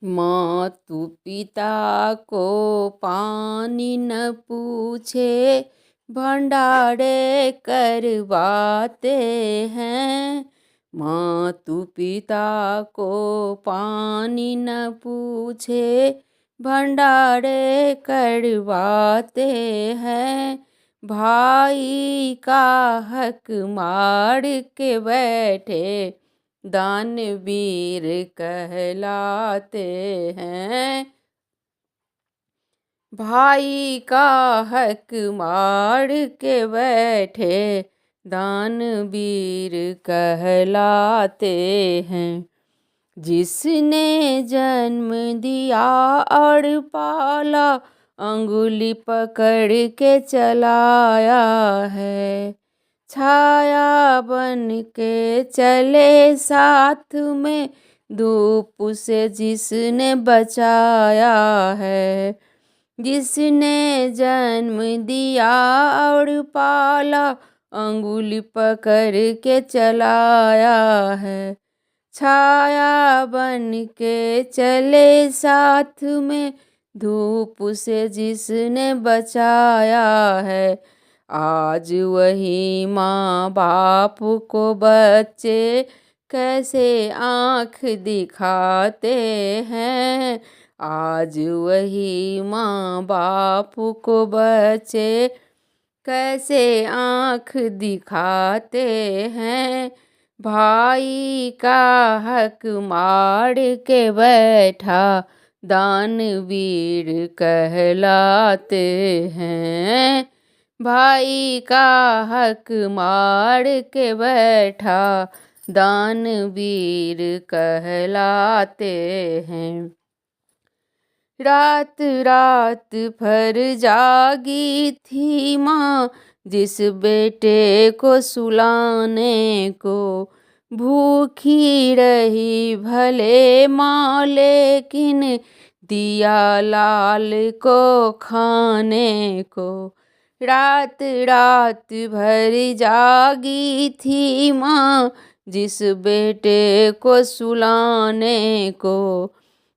मातु पिता को पानी न पूछे भंडारे करवाते हैं। मातु पिता को पानी न पूछे भंडारे करवाते हैं। भाई का हक मार के बैठे दानवीर कहलाते हैं। भाई का हक मार के बैठे दानवीर कहलाते हैं। जिसने जन्म दिया और पाला अंगुली पकड़ के चलाया है। छाया बन के चले साथ में धूप से जिसने बचाया है। जिसने जन्म दिया और पाला अंगुली पकड़ के चलाया है। छाया बन के चले साथ में धूप से जिसने बचाया है। आज वही माँ बाप को बच्चे कैसे आँख दिखाते हैं। आज वही माँ बाप को बच्चे कैसे आँख दिखाते हैं। भाई का हक मार के बैठा दानवीर कहलाते हैं। भाई का हक मार के बैठा दानवीर कहलाते हैं। रात रात भर जागी थी माँ जिस बेटे को सुलाने को। भूखी रही भले माँ लेकिन दिया लाल को खाने को। रात रात भर जागी थी माँ जिस बेटे को सुलाने को।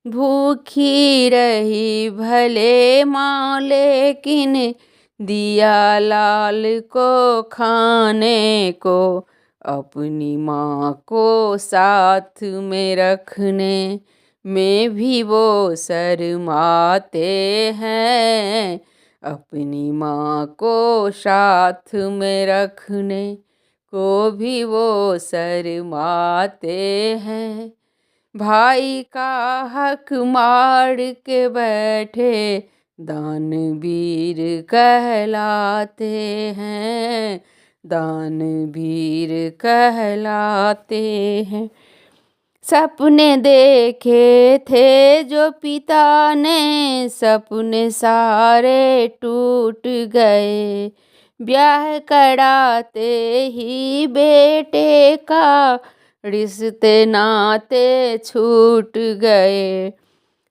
भूखी रही भले माँ लेकिन दिया लाल को खाने को। अपनी माँ को साथ में रखने में भी वो शर्माते हैं। अपनी माँ को साथ में रखने को भी वो शर्माते हैं। भाई का हक मार के बैठे दानवीर कहलाते हैं। दानवीर कहलाते हैं। सपने देखे थे जो पिता ने सपने सारे टूट गए। ब्याह कराते ही बेटे का रिश्ते नाते छूट गए।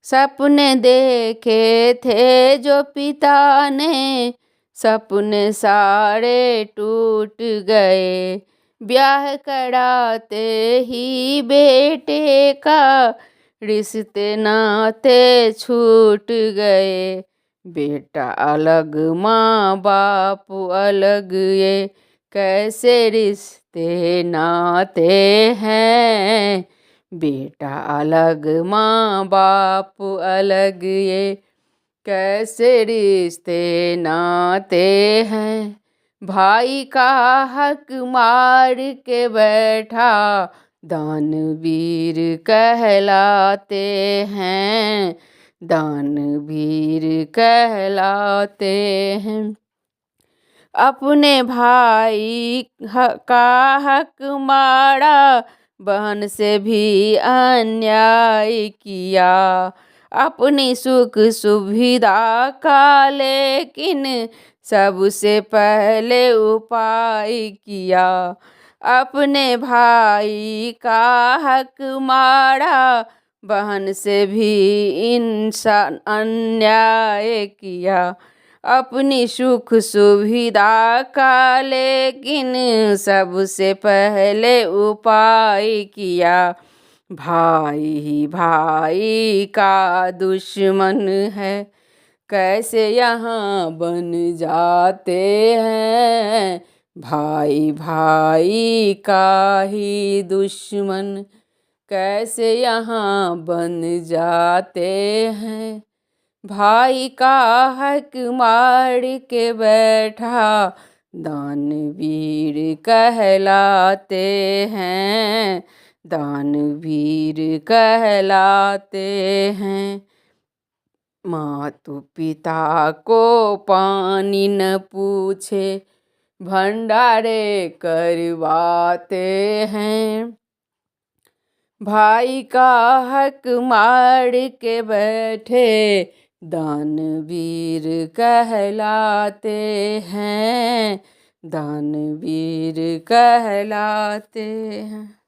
सपने देखे थे जो पिता ने सपने सारे टूट गए। ब्याह कराते ही बेटे का रिश्ते नाते छूट गए। बेटा अलग माँ बाप अलग ये कैसे रिश्ते नाते हैं। बेटा अलग माँ बाप अलग ये कैसे रिश्ते नाते हैं। भाई का हक मार के बैठा दानवीर कहलाते हैं। दानवीर कहलाते हैं। अपने भाई का हक मारा बहन से भी अन्याय किया। अपनी सुख सुविधा का लेकिन सबसे पहले उपाय किया। अपने भाई का हक मारा बहन से भी इंसान अन्याय किया। अपनी सुख सुविधा का लेकिन सबसे पहले उपाय किया। भाई ही भाई का दुश्मन है, कैसे यहाँ बन जाते हैं। भाई भाई का ही दुश्मन, कैसे यहाँ बन जाते हैं। भाई का हक मार के बैठा, दानवीर कहलाते हैं। दानवीर कहलाते हैं। मातु पिता को पानी न पूछे, भंडारे करवाते हैं। भाई का हक मार के बैठे, दानवीर कहलाते हैं। दानवीर कहलाते हैं।